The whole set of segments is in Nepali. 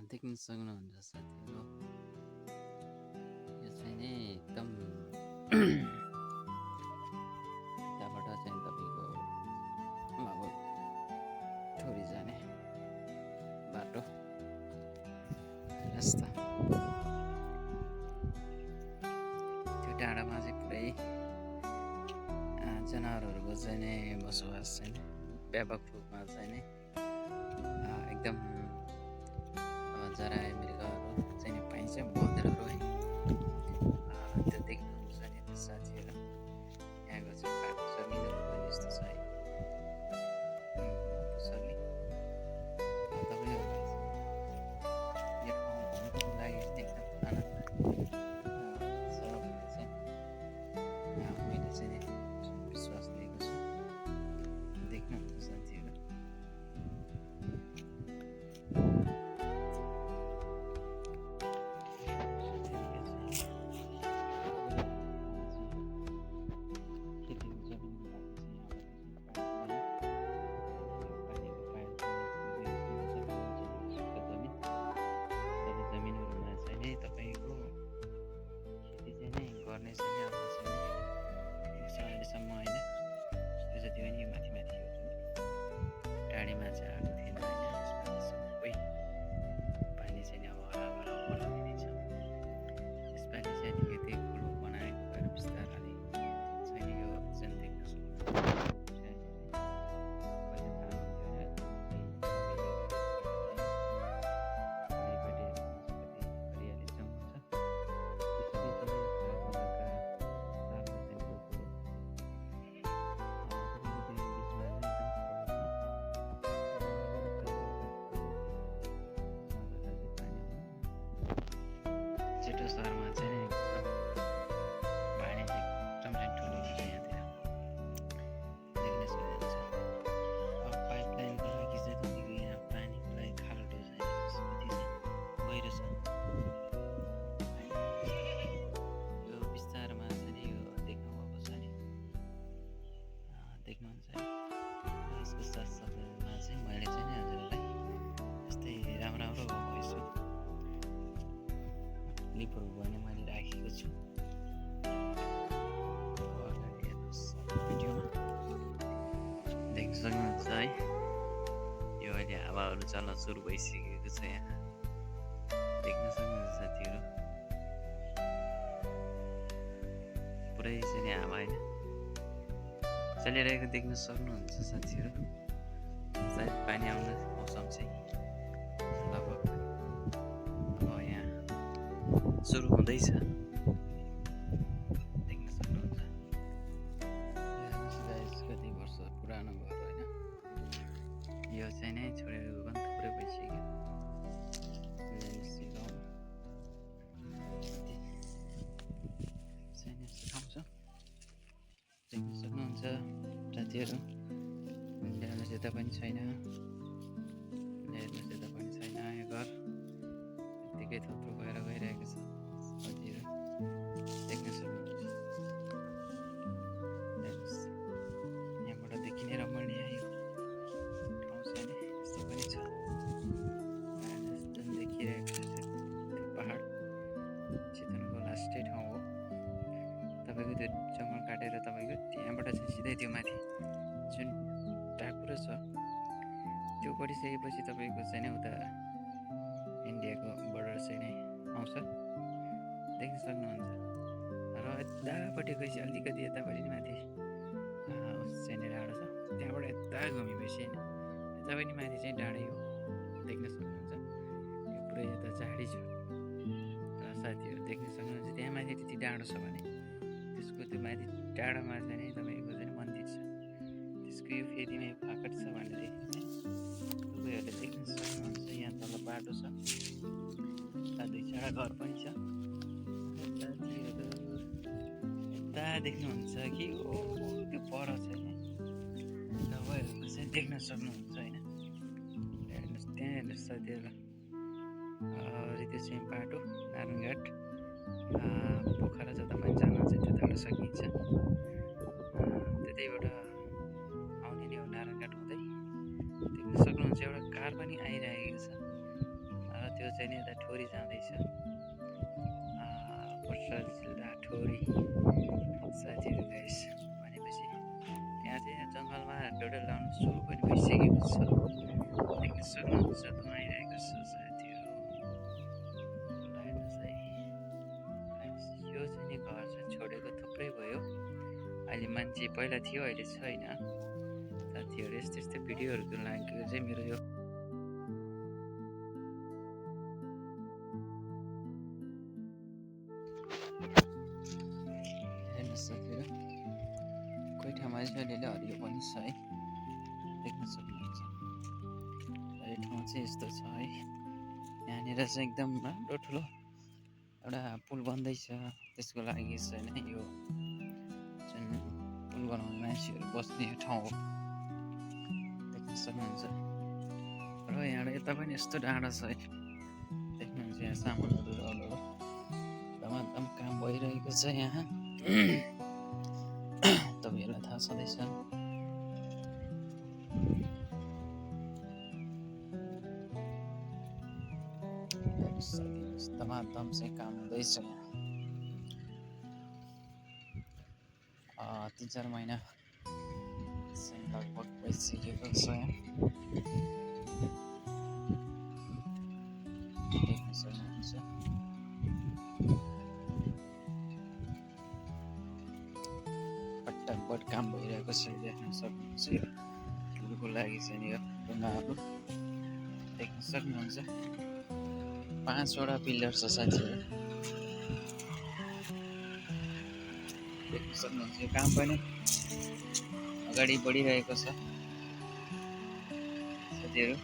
देख्न सक्नुहुन्छ साथीहरू, यो चाहिँ नि एकदम त्यहाँबाट चाहिँ तपाईँको ठोरी जाने बाटो रास्ता। त्यो डाँडामा चाहिँ पुरै जनावरहरूको चाहिँ नि बसोबास चाहिँ व्यापक रूपमा चाहिँ नि एकदम जराए मृगहरू चाहिँ नि पाइन्छ, बँदरहरू है। त्यो देख्नुहुन्छ नि त्यो साथीहरू, यहाँको चाहिँ बाटो जमिनहरू पनि यस्तो छ है। तपाईँहरूलाई यो ठाउँ घुम्नुको लागि एकदम आनन्द छ भन्ने चाहिँ मैले चाहिँ नि विश्वास लिएको छु। देख्नुहुन्छ साथीहरू, अहिलेसम्म होइन, यो जति पनि यो माथि माथि डाँडीमा चाहिँ आएको थिएन होइन। यसमा सबै पानी चाहिँ नि अब हराभरा बनाइदिने छ। यसपालि चाहिँ अलिकति ठुलो बनाएको भएर बिस्तारै चाहिँ नि यो जुन देख्न सक्नुहुन्छ छिटो सहरमा चाहिँ एकदम पानी चाहिँ एकदम चाहिँ ठुलो हुन्छ यहाँतिर देख्न सक्नुहुन्छ। अब पाइपलाइनको लागि चाहिँ तपाईँको यहाँ पानीको लागि खाल्डो चाहिँ कति चाहिँ गहिरो छ। यो विस्तारमा चाहिँ नि यो देख्नुभएको छ नि, देख्नुहुन्छ है। यसको साथसाथमा चाहिँ मैले चाहिँ नि हजुरलाई यस्तै राम्रो भोइस क्लिपहरू पनि मैले राखेको छु। भिडियोमा देख्न सक्नुहुन्छ है। यो अहिले हावाहरू चल्न सुरु भइसकेको छ, यहाँ देख्न सक्नुहुन्छ साथीहरू। पुरै चाहिँ नि हावा होइन चलिरहेको देख्न सक्नुहुन्छ साथीहरू। सायद पानी आउन मौसम चाहिँ लगभग सुरु हुँदैछ, देख्न सक्नुहुन्छ। कति वर्ष पुरानो घर होइन, यो चाहिँ नै छोडेर पनि थुप्रै भइसक्यो। ठाउँ छ, देख्न सक्नुहुन्छ साथीहरू। हेर्नुहोस् यता पनि छैन, हेर्नुहोस् यता पनि छैन। यो घर यत्तिकै थुप्रो भएर गइरहेको छ साथीहरू, देख्न सक्नुहुन्छ। हेर्नुहोस् यहाँबाट देखिने रमणीय यो ठाउँ चाहिँ यस्तो पनि छ। जुन देखिरहेको छ त्यो पहाड चितवनको लास्टै ठाउँ हो। तपाईँको त्यो जङ्गल काटेर तपाईँको त्यहाँबाट चाहिँ सिधै त्यो माथि जुन टाकुरो छ त्यो गरिसकेपछि तपाईँको चाहिँ नि उता इन्डियाको बोर्डर चाहिँ नै आउँछ, देख्न सक्नुहुन्छ। र यतापट्टि गएपछि अलिकति यतापट्टि माथि चाहिँ डाँडो छ, त्यहाँबाट यता घुमेपछि होइन यता पनि माथि चाहिँ डाँडै हो, देख्न सक्नुहुन्छ। यो पुरै यता झाडी छ र साथीहरू देख्न सक्नुहुन्छ। त्यहाँ माथि त्यति डाँडो छ भने त्यसको त्यो माथि डाँडामा चाहिँ नि तपाईँको चाहिँ मन्दिर छ, त्यसको यो फेदीमा यो फाकट छ भनेदेखि चाहिँ तपाईँहरूले देख्न सक्नुहुन्छ। यहाँ तल बाटो छ, दुई चारवटा घर पनि छ। यता देख्नुहुन्छ कि त्यो पर छैन, तपाईँहरूको चाहिँ देख्न सक्नुहुन्छ होइन। हेर्नुहोस् त्यहाँ हेर्नुहोस् साथीहरूलाई। त्यो चाहिँ बाटो नारायणघाट पोखरा जता पनि जान चाहिँ त्यताबाट सकिन्छ। त्यतैबाट आउने नै हो नारायणघाट हुँदै। देख्न सक्नुहुन्छ एउटा कार पनि आइरहेको छ। त्यो यो चाहिँ नि यता ठोरी जाँदैछ, पर्सा जिल्ला ठोरी साथीहरू गाइस। भनेपछि त्यहाँ चाहिँ जङ्गलमा डोडा लाउनु सुरु पनि भइसकेको छ, देख्न सक्नुहुन्छ धुवाइरहेको छ साथीहरू। हेर्नुहोस् है, यो चाहिँ नि घर चाहिँ छोडेको थुप्रै भयो, अहिले मान्छे पहिला थियो अहिले छैन साथीहरू। यस्तो यस्तो भिडियोहरूको लागि चाहिँ मेरो यो हेर्नुहोस् साथीहरू, कोही ठाउँमा चाहिँ अलिअलि हरियो पनि छ है, देख्न सक्नुहुन्छ। यो ठाउँ चाहिँ यस्तो छ है, यहाँनिर चाहिँ एकदम राम्रो ठुलो एउटा पुल बन्दैछ, त्यसको लागि चाहिँ यो जुन पुल बनाउने मान्छेहरू बस्ने ठाउँ हो, देख्न सक्नुहुन्छ। र यहाँबाट यता पनि यस्तो डाँडा छ है, देख्नुहुन्छ यहाँ सामानहरू रोडहरू एकदम काम भइरहेको छ यहाँ। तपाईँहरूलाई थाहा छँदैछ। एकदम चाहिँ काम हुँदैछ यहाँ। 3-4 महिना चाहिँ लगभग भइसकेको छ यहाँ, देख्न सक्नुहुन्छ। पट्टापट काम भइरहेको छ, देख्न सक्नुहुन्छ। यो पुलको लागि चाहिँ यो ढुङ्गाहरू देख्न सक्नुहुन्छ। 5वटा पिलर छ साथीहरू, देख्न सक्नुहुन्छ। यो काम पनि अगाडि बढिरहेको छ साथीहरू।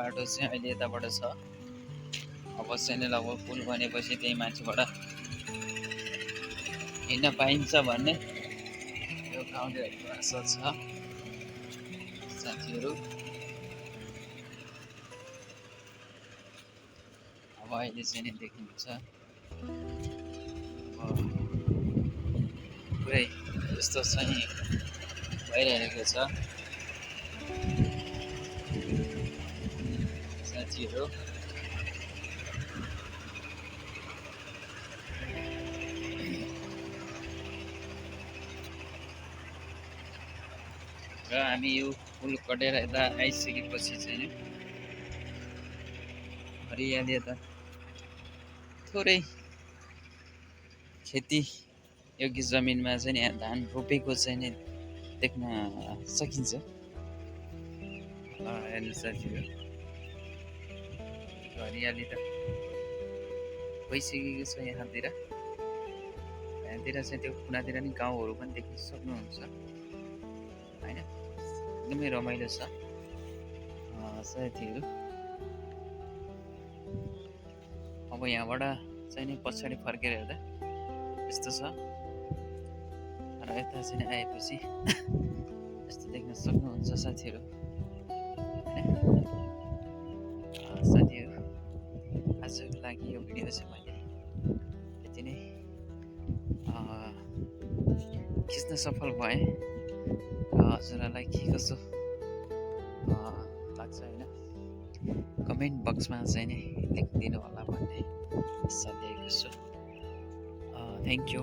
बाटो चाहिँ अहिले यताबाट छ, अवश्य नै लगभग पुल बनेपछि त्यही मान्छेबाट हिँड्न पाइन्छ भन्ने यो गाउँलेहरूको आशा छ साथीहरू। अब अहिले चाहिँ नि देख्नुहुन्छ पुरै यस्तो चाहिँ भइरहेको छ साथीहरू। र हामी यो पुल कटेर यता आइसकेपछि चाहिँ नि हरियाली यता थोरै खेती योग्य जमिनमा चाहिँ यहाँ धान रोपेको चाहिँ नि देख्न सकिन्छ। हेर्नु साथीहरू, हरियाली त भइसकेको छ यहाँतिर चाहिँ त्यो कुनातिर नि गाउँहरू पनि देख्न सक्नुहुन्छ होइन, एकदमै रमाइलो छ साथीहरू। अब यहाँबाट चाहिँ नि पछाडि फर्केर हेर्दा यस्तो छ, र यता चाहिँ आएपछि यस्तो देख्न सक्नुहुन्छ साथीहरू होइन। साथीहरू आजको लागि यो भिडियो चाहिँ मैले यति नै खिच्न सफल भएँ। हजुरहरूलाई के कसो लाग्छ होइन, कमेन्ट बक्समा चाहिँ नि लेखिदिनु होला भन्ने सल्लाह दिएको छु। Thank you.